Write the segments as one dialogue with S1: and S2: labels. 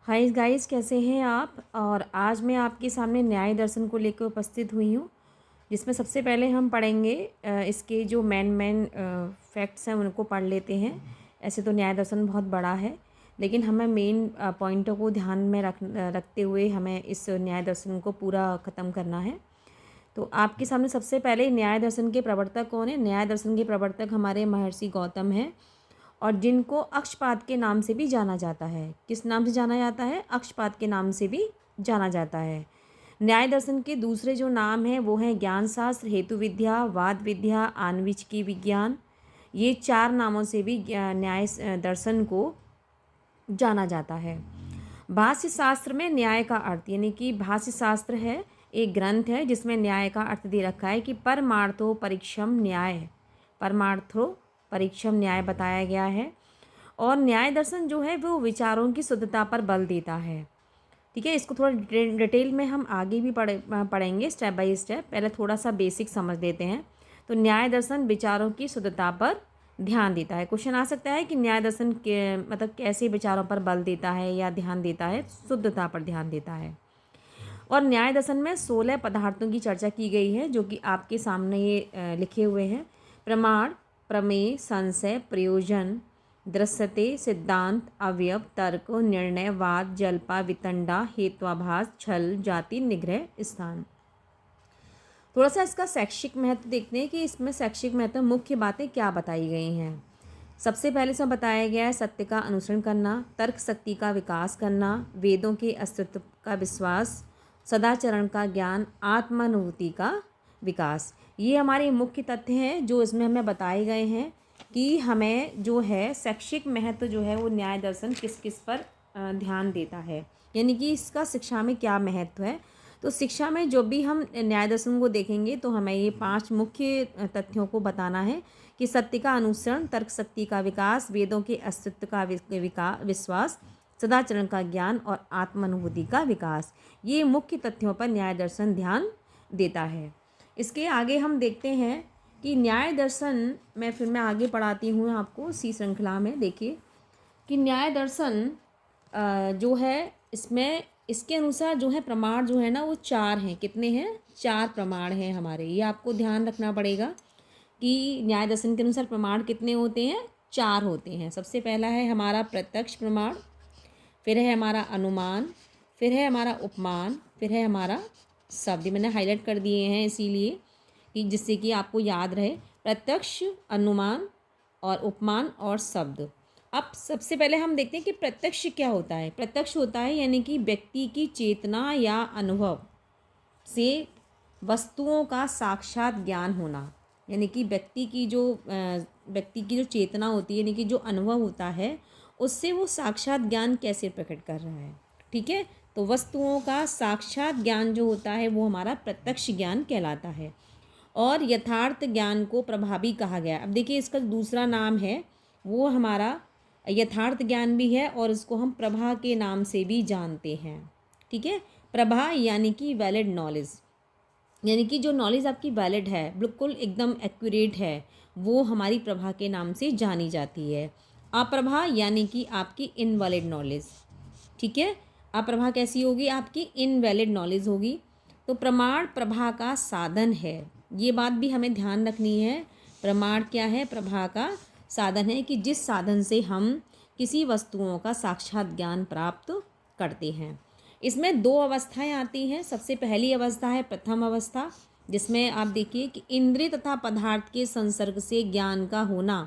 S1: Hi guys, कैसे हैं आप। और आज मैं आपके सामने न्याय दर्शन को लेकर उपस्थित हुई हूँ, जिसमें सबसे पहले हम पढ़ेंगे इसके जो मेन फैक्ट्स हैं उनको पढ़ लेते हैं। ऐसे तो न्याय दर्शन बहुत बड़ा है, लेकिन हमें मेन पॉइंटों को ध्यान में रखते हुए हमें इस न्याय दर्शन को पूरा ख़त्म करना है। तो आपके सामने सबसे पहले न्याय दर्शन के प्रवर्तक कौन है। न्याय दर्शन के प्रवर्तक हमारे महर्षि गौतम हैं, और जिनको अक्षपाद के नाम से भी जाना जाता है। किस नाम से जाना जाता है? अक्षपाद के नाम से भी जाना जाता है। न्याय दर्शन के दूसरे जो नाम हैं वो हैं ज्ञान शास्त्र, हेतु विद्या, वाद विद्या, आन्विष्की विज्ञान। ये 4 नामों से भी न्याय दर्शन को जाना जाता है। भाष्य शास्त्र में न्याय का अर्थ, यानी कि भाष्य शास्त्र है एक ग्रंथ है जिसमें न्याय का अर्थ दे रखा है कि परमार्थो परीक्षम न्याय, परमार्थो परीक्षम न्याय बताया गया है। और न्याय दर्शन जो है वो विचारों की शुद्धता पर बल देता है। ठीक है, इसको थोड़ा डिटेल में हम आगे भी पढ़ेंगे स्टेप बाय स्टेप। पहले थोड़ा सा बेसिक समझ लेते हैं। तो न्याय दर्शन विचारों की शुद्धता पर ध्यान देता है। क्वेश्चन आ सकता है कि न्याय दर्शन के मतलब कैसे विचारों पर बल देता है या ध्यान देता है? शुद्धता पर ध्यान देता है। और न्याय दर्शन में 16 पदार्थों की चर्चा की गई है, जो कि आपके सामने ये लिखे हुए हैं। प्रमाण, प्रमेय, संशय, प्रयोजन, दृश्यते, सिद्धांत, अवयव, तर्क, निर्णय, वाद, जल्पा, वितंडा, हेत्वाभास, छल, जाति, निग्रह, स्थान। थोड़ा सा इसका शैक्षिक महत्व देखते हैं कि इसमें शैक्षिक महत्व मुख्य बातें क्या बताई गई हैं। सबसे पहले इसमें बताया गया है सत्य का अनुसरण करना, तर्क शक्ति का विकास करना, वेदों के अस्तित्व का विश्वास, सदाचरण का ज्ञान, आत्मानुभूति का विकास। ये हमारे मुख्य तथ्य हैं जो इसमें हमें बताए गए हैं कि हमें जो है शैक्षिक महत्व जो है वो न्याय दर्शन किस किस पर ध्यान देता है, यानी कि इसका शिक्षा में क्या महत्व है। तो शिक्षा में जो भी हम न्याय दर्शन को देखेंगे तो हमें ये 5 मुख्य तथ्यों को बताना है कि सत्य का अनुसरण, तर्क शक्ति का विकास, वेदों के अस्तित्व का विश्वास, सदाचरण का ज्ञान और आत्मानुभूति का विकास। ये मुख्य तथ्यों पर न्याय दर्शन ध्यान देता है। इसके आगे हम देखते हैं कि न्याय दर्शन में फिर मैं आगे पढ़ाती हूँ आपको इसी श्रृंखला में। देखिए कि न्याय दर्शन जो है इसमें इसके अनुसार जो है प्रमाण जो है ना वो 4 हैं। कितने हैं? 4 प्रमाण हैं हमारे। ये आपको ध्यान रखना पड़ेगा कि न्याय दर्शन के अनुसार प्रमाण कितने होते हैं? 4 होते हैं। सबसे पहला है हमारा प्रत्यक्ष प्रमाण, फिर है हमारा अनुमान, फिर है हमारा उपमान, फिर है हमारा शब्द। मैंने हाईलाइट कर दिए हैं इसीलिए कि जिससे कि आपको याद रहे। प्रत्यक्ष, अनुमान और उपमान और शब्द। अब सबसे पहले हम देखते हैं कि प्रत्यक्ष क्या होता है। प्रत्यक्ष होता है यानी कि व्यक्ति की चेतना या अनुभव से वस्तुओं का साक्षात ज्ञान होना, यानी कि व्यक्ति की जो चेतना होती है, यानी कि जो अनुभव होता है उससे वो साक्षात ज्ञान कैसे प्रकट कर रहा है। ठीक है, तो वस्तुओं का साक्षात ज्ञान जो होता है वो हमारा प्रत्यक्ष ज्ञान कहलाता है। और यथार्थ ज्ञान को प्रभावी कहा गया। अब देखिए इसका दूसरा नाम है वो हमारा यथार्थ ज्ञान भी है, और इसको हम प्रभा के नाम से भी जानते हैं। ठीक है, प्रभा यानी कि वैलिड नॉलेज, यानी कि जो नॉलेज आपकी वैलिड है, बिल्कुल एकदम एक्यूरेट है, वो हमारी प्रभा के नाम से जानी जाती है। अप्रभा यानी कि आपकी इनवैलिड नॉलेज। ठीक है, अप्रभा कैसी होगी? आपकी इनवैलिड नॉलेज होगी। तो प्रमाण प्रभा का साधन है, ये बात भी हमें ध्यान रखनी है। प्रमाण क्या है? प्रभा का साधन है कि जिस साधन से हम किसी वस्तुओं का साक्षात ज्ञान प्राप्त करते हैं। इसमें 2 अवस्थाएं आती हैं। सबसे पहली अवस्था है प्रथम अवस्था, जिसमें आप देखिए कि इंद्रिय तथा पदार्थ के संसर्ग से ज्ञान का होना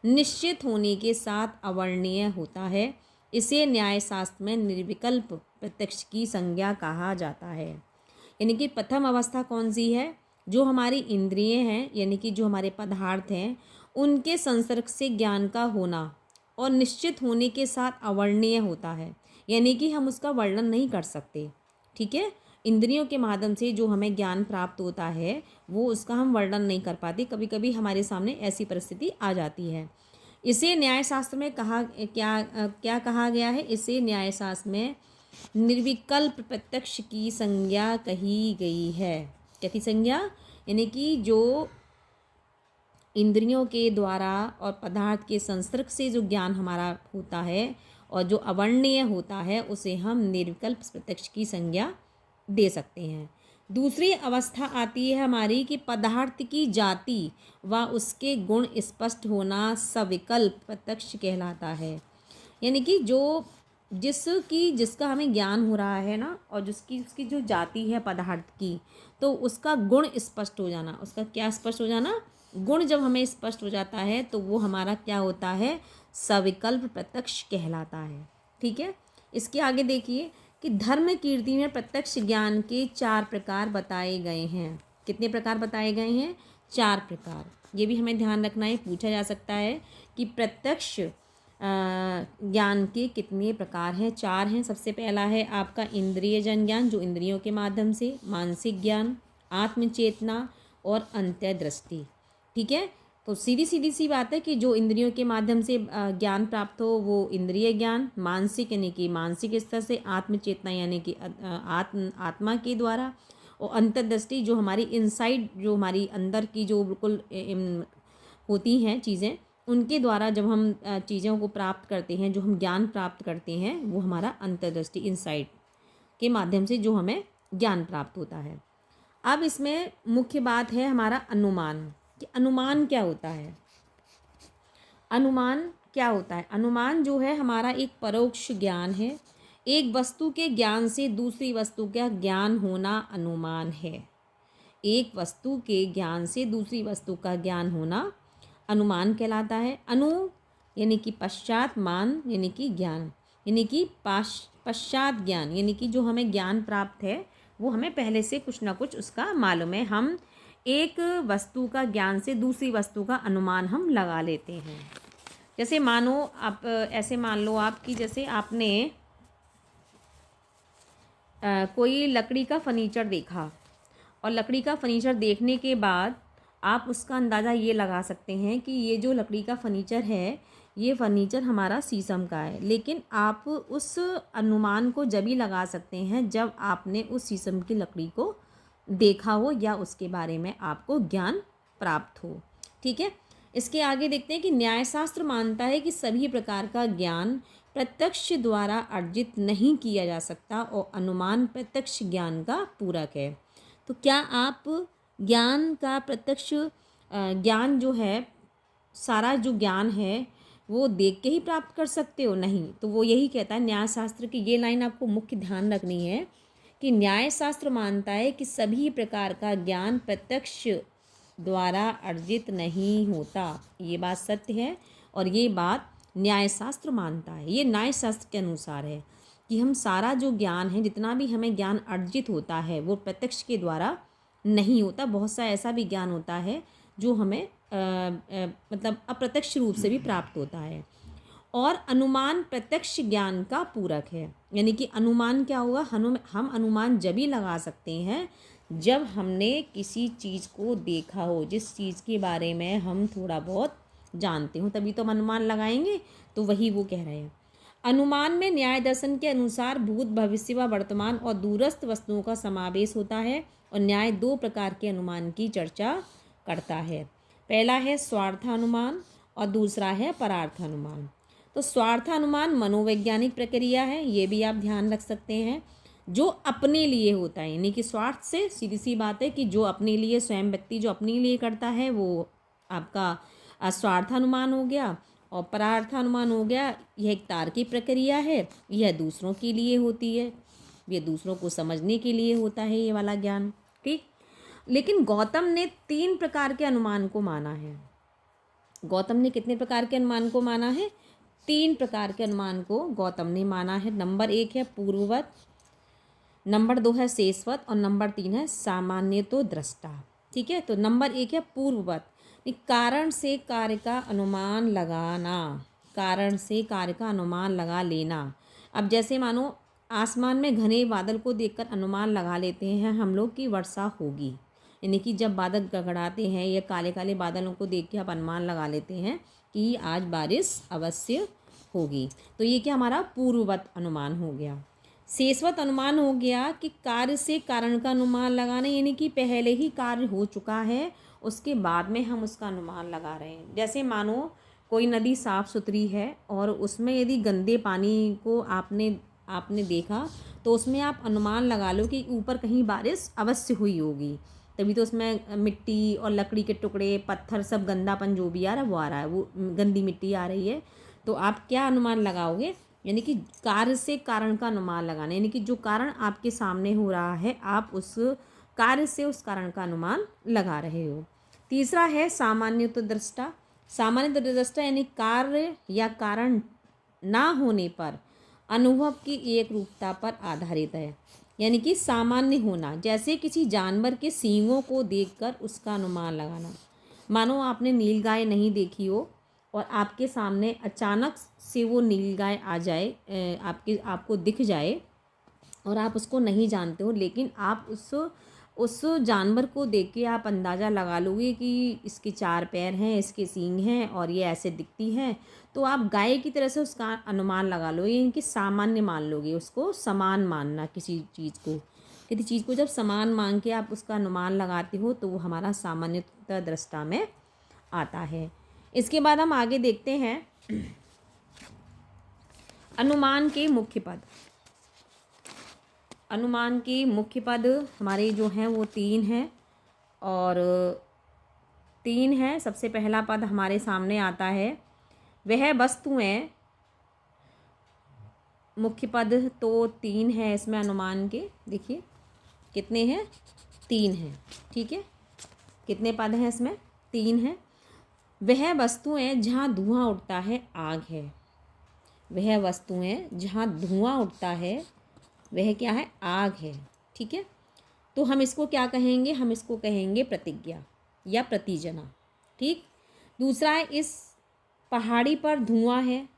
S1: निश्चित होने के साथ अवर्णनीय होता है। इसे न्यायशास्त्र में निर्विकल्प प्रत्यक्ष की संज्ञा कहा जाता है। यानी कि प्रथम अवस्था कौन सी है? जो हमारी इंद्रिय हैं, यानी कि जो हमारे पदार्थ हैं, उनके संसर्ग से ज्ञान का होना और निश्चित होने के साथ अवर्णनीय होता है, यानी कि हम उसका वर्णन नहीं कर सकते। ठीक है, इंद्रियों के माध्यम से जो हमें ज्ञान प्राप्त होता है वो उसका हम वर्णन नहीं कर पाते। कभी कभी हमारे सामने ऐसी परिस्थिति आ जाती है। इसे न्यायशास्त्र में क्या कहा गया है? इसे न्यायशास्त्र में निर्विकल्प प्रत्यक्ष की संज्ञा कही गई है। कैसी संज्ञा? यानी कि जो इंद्रियों के द्वारा और पदार्थ के संसर्ग से जो ज्ञान हमारा होता है और जो अवर्णनीय होता है उसे हम निर्विकल्प प्रत्यक्ष की संज्ञा दे सकते हैं। दूसरी अवस्था आती है हमारी कि पदार्थ की जाति व उसके गुण स्पष्ट होना सविकल्प प्रत्यक्ष कहलाता है। यानी कि जिसका हमें ज्ञान हो रहा है ना, और उसकी जो जाति है पदार्थ की, तो उसका गुण स्पष्ट हो जाना। उसका क्या स्पष्ट हो जाना? गुण जब हमें स्पष्ट हो जाता है तो वो हमारा क्या होता है? सविकल्प प्रत्यक्ष कहलाता है। ठीक है, इसके आगे देखिए कि धर्म कीर्ति में प्रत्यक्ष ज्ञान के 4 प्रकार बताए गए हैं। कितने प्रकार बताए गए हैं? 4 प्रकार। ये भी हमें ध्यान रखना है, पूछा जा सकता है कि प्रत्यक्ष ज्ञान के कितने प्रकार हैं? 4 हैं। सबसे पहला है आपका इंद्रिय जन ज्ञान, जो इंद्रियों के माध्यम से, मानसिक ज्ञान, आत्मचेतना और अंतर्दृष्टि। ठीक है, तो सीधी सी बात है कि जो इंद्रियों के माध्यम से ज्ञान प्राप्त हो वो इंद्रिय ज्ञान, मानसिक यानी कि मानसिक स्तर से, आत्मचेतना यानी कि आत्मा के द्वारा, और अंतर्दृष्टि जो हमारी इनसाइड, जो हमारी अंदर की जो बिल्कुल होती हैं चीज़ें, उनके द्वारा जब हम चीज़ों को प्राप्त करते हैं, जो हम ज्ञान प्राप्त करते हैं, वो हमारा अंतर्दृष्टि इनसाइड के माध्यम से जो हमें ज्ञान प्राप्त होता है। अब इसमें मुख्य बात है हमारा अनुमान, कि अनुमान क्या होता है? अनुमान क्या होता है? अनुमान जो है हमारा एक परोक्ष ज्ञान है। एक वस्तु के ज्ञान से दूसरी वस्तु का ज्ञान होना अनुमान है। एक वस्तु के ज्ञान से दूसरी वस्तु का ज्ञान होना अनुमान कहलाता है। अनु यानी कि पश्चात, मान यानी कि ज्ञान, यानी कि पश्चात ज्ञान, यानी कि जो हमें ज्ञान प्राप्त है वो हमें पहले से कुछ ना कुछ उसका मालूम है। हम एक वस्तु का ज्ञान से दूसरी वस्तु का अनुमान हम लगा लेते हैं। जैसे मानो आप ऐसे मान लो आप कि जैसे आपने कोई लकड़ी का फर्नीचर देखा, और लकड़ी का फर्नीचर देखने के बाद आप उसका अंदाज़ा ये लगा सकते हैं कि ये जो लकड़ी का फर्नीचर है, ये फर्नीचर हमारा शीशम का है। लेकिन आप उस अनुमान को जब ही लगा सकते हैं जब आपने उस शीशम की लकड़ी को देखा हो या उसके बारे में आपको ज्ञान प्राप्त हो। ठीक है, इसके आगे देखते हैं कि न्यायशास्त्र मानता है कि सभी प्रकार का ज्ञान प्रत्यक्ष द्वारा अर्जित नहीं किया जा सकता और अनुमान प्रत्यक्ष ज्ञान का पूरक है। तो क्या आप ज्ञान का प्रत्यक्ष ज्ञान जो है, सारा जो ज्ञान है वो देख के ही प्राप्त कर सकते हो? नहीं। तो वो यही कहता है न्यायशास्त्र की, ये लाइन आपको मुख्य ध्यान रखनी है कि न्यायशास्त्र मानता है कि सभी प्रकार का ज्ञान प्रत्यक्ष द्वारा अर्जित नहीं होता। ये बात सत्य है और ये बात न्यायशास्त्र मानता है। ये न्यायशास्त्र के अनुसार है कि हम सारा जो ज्ञान है, जितना भी हमें ज्ञान अर्जित होता है वो प्रत्यक्ष के द्वारा नहीं होता। बहुत सा ऐसा भी ज्ञान होता है जो हमें मतलब अप्रत्यक्ष रूप से भी प्राप्त होता है। और अनुमान प्रत्यक्ष ज्ञान का पूरक है। यानी कि अनुमान क्या होगा? हम अनुमान जब ही लगा सकते हैं जब हमने किसी चीज़ को देखा हो, जिस चीज़ के बारे में हम थोड़ा बहुत जानते हो, तभी तो हम अनुमान लगाएंगे। तो वही वो कह रहे हैं। अनुमान में न्याय दर्शन के अनुसार भूत, भविष्य व वर्तमान और दूरस्थ वस्तुओं का समावेश होता है। और न्याय 2 प्रकार के अनुमान की चर्चा करता है। पहला है स्वार्थ अनुमान और दूसरा है परार्थ अनुमान। तो स्वार्थ अनुमान मनोवैज्ञानिक प्रक्रिया है, ये भी आप ध्यान रख सकते हैं, जो अपने लिए होता है। यानी कि स्वार्थ से सीधी सी बात है कि जो अपने लिए, स्वयं व्यक्ति जो अपने लिए करता है वो आपका स्वार्थ अनुमान हो गया। और परार्थ अनुमान हो गया, यह एक तार्किक प्रक्रिया है, यह दूसरों के लिए होती है, ये दूसरों को समझने के लिए होता है ये वाला ज्ञान। ठीक, लेकिन गौतम ने 3 प्रकार के अनुमान को माना है। गौतम ने कितने प्रकार के अनुमान को माना है? 3 प्रकार के अनुमान को गौतम ने माना है। नंबर 1 है पूर्ववत, नंबर 2 है शेषवत और नंबर 3 है सामान्य तो दृष्टा। ठीक है, तो नंबर 1 है पूर्ववत, कारण से कार्य का अनुमान लगाना, कारण से कार्य का अनुमान लगा लेना। अब जैसे मानो आसमान में घने बादल को देखकर अनुमान लगा लेते हैं हम लोग कि वर्षा होगी। यानी कि जब बादल गड़गड़ाते हैं या काले काले बादलों को देख के आप अनुमान लगा लेते हैं कि आज बारिश अवश्य होगी। तो ये क्या हमारा पूर्ववत अनुमान हो गया। शेषवत अनुमान हो गया कि कार्य से कारण का अनुमान लगाना, यानी कि पहले ही कार्य हो चुका है उसके बाद में हम उसका अनुमान लगा रहे हैं। जैसे मानो कोई नदी साफ़ सुथरी है और उसमें यदि गंदे पानी को आपने आपने देखा, तो उसमें आप अनुमान लगा लो कि ऊपर कहीं बारिश अवश्य हुई होगी, तभी तो उसमें मिट्टी और लकड़ी के टुकड़े, पत्थर, सब गंदापन जो भी आ रहा है वो आ रहा है, वो गंदी मिट्टी आ रही है। तो आप क्या अनुमान लगाओगे, यानी कि कार्य से कारण का अनुमान लगाना, यानी कि जो कारण आपके सामने हो रहा है आप उस कार्य से उस कारण का अनुमान लगा रहे हो। तीसरा है सामान्यतः दृष्टा। सामान्य दृष्टा यानी कार्य या कारण ना होने पर अनुभव की एक रूपता पर आधारित है, यानी कि सामान्य होना, जैसे किसी जानवर के सींगों को देखकर उसका अनुमान लगाना। मानो आपने नीलगाय नहीं देखी हो और आपके सामने अचानक से वो नीलगाय आ जाए, आपको दिख जाए और आप उसको नहीं जानते हो, लेकिन आप उस जानवर को देख के आप अंदाज़ा लगा लोगे कि इसके 4 पैर हैं, इसके सींग हैं और ये ऐसे दिखती है। तो आप गाय की तरह से उसका अनुमान लगा लोगे, यानी कि सामान्य मान लोगे, उसको समान मानना। किसी चीज़ को जब समान मान के आप उसका अनुमान लगाते हो तो वो हमारा सामान्यतः दृष्टा में आता है। इसके बाद हम आगे देखते हैं अनुमान के मुख्य पद। अनुमान के मुख्य पद हमारे जो हैं वो 3 हैं और 3 हैं। सबसे पहला पद हमारे सामने आता है, वह वस्तुएं। मुख्य पद तो 3 है इसमें अनुमान के, देखिए कितने हैं, 3 हैं, ठीक है। कितने पद हैं इसमें, 3 हैं। वह वस्तुएं जहाँ धुआं उठता है आग है। वह वस्तुएं जहाँ धुआं उठता है वह क्या है, आग है, ठीक है। तो हम इसको क्या कहेंगे, हम इसको कहेंगे प्रतिज्ञा या प्रतिजना, ठीक। दूसरा है, इस पहाड़ी पर धुआं है।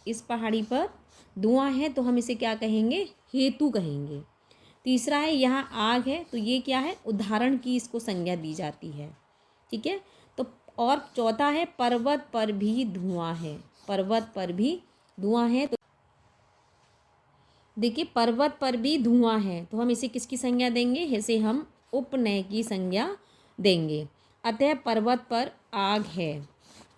S1: इस पहाड़ी पर धुआं है तो हम इसे क्या कहेंगे, हेतु कहेंगे। तीसरा है, यहाँ आग है, तो ये क्या है, उदाहरण की इसको संज्ञा दी जाती है, ठीक है। तो और चौथा है, पर्वत पर भी धुआं है। पर्वत पर भी धुआं है, तो देखिए पर्वत पर भी धुआं है, तो हम इसे किसकी संज्ञा देंगे, इसे हम उपनय की संज्ञा देंगे। अतः पर्वत पर आग है,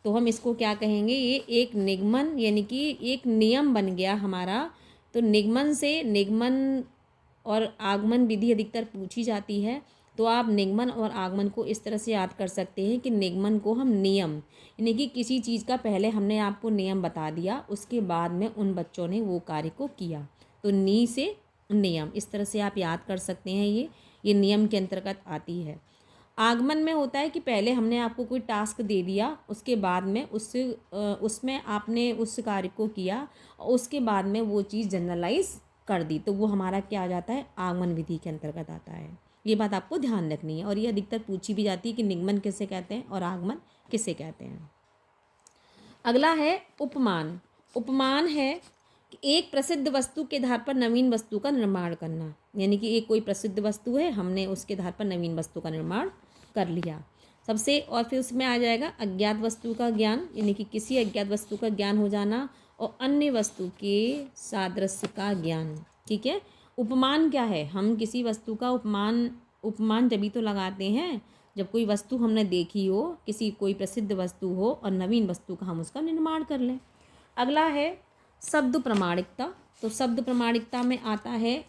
S1: तो हम इसको क्या कहेंगे, ये एक निगमन यानी कि एक नियम बन गया हमारा। तो निगमन से, निगमन और आगमन विधि अधिकतर पूछी जाती है, तो आप निगमन और आगमन को इस तरह से याद कर सकते हैं कि निगमन को हम नियम, यानी कि किसी चीज़ का पहले हमने आपको नियम बता दिया, उसके बाद में उन बच्चों ने वो कार्य को किया, तो नी से नियम, इस तरह से आप याद कर सकते हैं। ये नियम के अंतर्गत आती है। आगमन में होता है कि पहले हमने आपको कोई टास्क दे दिया, उसके बाद में उसमें आपने उस कार्य को किया और उसके बाद में वो चीज़ जनरलाइज कर दी, तो वो हमारा क्या आ जाता है, आगमन विधि के अंतर्गत आता है। ये बात आपको ध्यान रखनी है और ये अधिकतर पूछी भी जाती है कि निगमन किसे कहते हैं और आगमन किसे कहते हैं। अगला है उपमान। उपमान है कि एक प्रसिद्ध वस्तु के आधार पर नवीन वस्तु का निर्माण करना, यानी कि एक कोई प्रसिद्ध वस्तु है, हमने उसके आधार पर नवीन वस्तु का निर्माण कर लिया सबसे। और फिर उसमें आ जाएगा अज्ञात वस्तु का ज्ञान, यानी कि किसी अज्ञात वस्तु का ज्ञान हो जाना और अन्य वस्तु के सादृश्य का ज्ञान, ठीक है। उपमान क्या है, हम किसी वस्तु का उपमान जभी तो लगाते हैं जब कोई वस्तु हमने देखी हो, किसी कोई प्रसिद्ध वस्तु हो और नवीन वस्तु का हम उसका निर्माण कर लें। अगला है शब्द प्रमाणिकता। तो शब्द प्रमाणिकता में आता है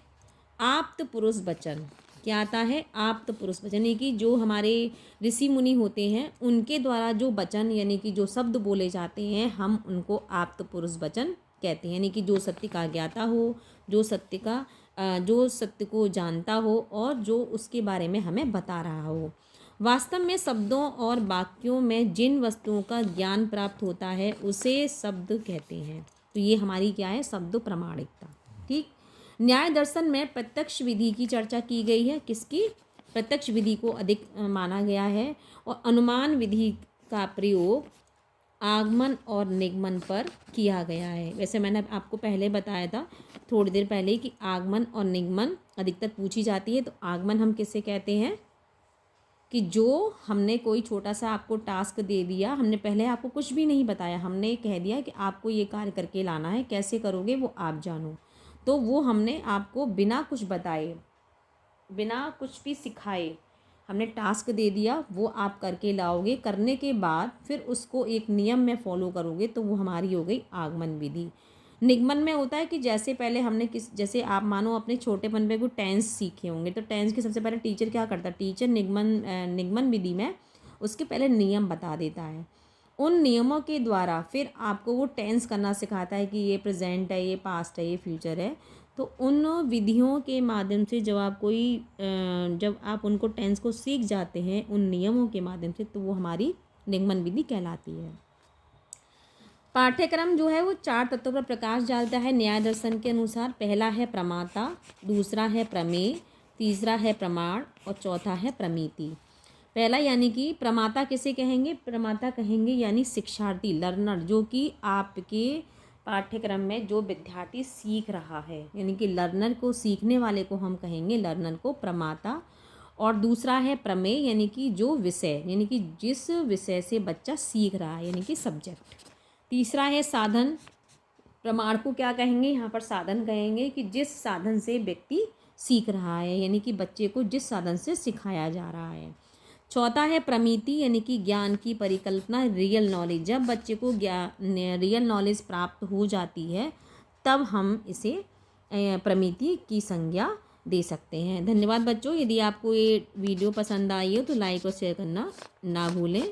S1: आप्त पुरुष वचन। क्या आता है, आप्त पुरुष वचन, यानी कि जो हमारे ऋषि मुनि होते हैं उनके द्वारा जो वचन यानी कि जो शब्द बोले जाते हैं हम उनको आप्त पुरुष वचन कहते हैं, यानी कि जो सत्य का ज्ञाता हो, जो सत्य को जानता हो और जो उसके बारे में हमें बता रहा हो। वास्तव में शब्दों और वाक्यों में जिन वस्तुओं का ज्ञान प्राप्त होता है उसे शब्द कहते हैं। तो ये हमारी क्या है, शब्द प्रमाणिकता, ठीक। न्याय दर्शन में प्रत्यक्ष विधि की चर्चा की गई है, किसकी, प्रत्यक्ष विधि को अधिक माना गया है और अनुमान विधि का प्रयोग आगमन और निगमन पर किया गया है। वैसे मैंने आपको पहले बताया था थोड़ी देर पहले कि आगमन और निगमन अधिकतर पूछी जाती है। तो आगमन हम किसे कहते हैं कि जो हमने कोई छोटा सा आपको टास्क दे दिया, हमने पहले आपको कुछ भी नहीं बताया, हमने कह दिया कि आपको ये कार्य करके लाना है, कैसे करोगे वो आप जानो, तो वो हमने आपको बिना कुछ बताए, बिना कुछ भी सिखाए हमने टास्क दे दिया, वो आप करके लाओगे। करने के बाद फिर उसको एक नियम में फॉलो करोगे तो वो हमारी हो गई आगमन विधि। निगमन में होता है कि जैसे पहले हमने जैसे आप मानो अपने छोटेपन में कोई टेंस सीखे होंगे, तो टेंस के सबसे पहले टीचर क्या करता है, टीचर निगमन विधि में उसके पहले नियम बता देता है। उन नियमों के द्वारा फिर आपको वो टेंस करना सिखाता है कि ये प्रेजेंट है, ये पास्ट है, ये फ्यूचर है। तो उन विधियों के माध्यम से जब आप उनको टेंस को सीख जाते हैं उन नियमों के माध्यम से, तो वो हमारी निगमन विधि कहलाती है। पाठ्यक्रम जो है वो 4 तत्वों पर प्रकाश डालता है न्याय दर्शन के अनुसार। पहला है प्रमाता, दूसरा है प्रमेय, तीसरा है प्रमाण और चौथा है प्रमिति। पहला यानी कि प्रमाता किसे कहेंगे, प्रमाता कहेंगे यानी शिक्षार्थी, लर्नर, जो कि आपके पाठ्यक्रम में जो विद्यार्थी सीख रहा है, यानी कि लर्नर को, सीखने वाले को हम कहेंगे लर्नर को प्रमाता। और दूसरा है प्रमेय, यानी कि जो विषय, यानी कि जिस विषय से बच्चा सीख रहा है, यानी कि सब्जेक्ट। तीसरा है साधन, प्रमाण को क्या कहेंगे, यहाँ पर साधन कहेंगे कि जिस साधन से व्यक्ति सीख रहा है, यानी कि बच्चे को जिस साधन से सिखाया जा रहा है। चौथा है प्रमिति, यानी कि ज्ञान की परिकल्पना, रियल नॉलेज। जब बच्चे को रियल नॉलेज प्राप्त हो जाती है तब हम इसे प्रमिति की संज्ञा दे सकते हैं। धन्यवाद बच्चों। यदि आपको ये वीडियो पसंद आई हो तो लाइक और शेयर करना ना भूलें।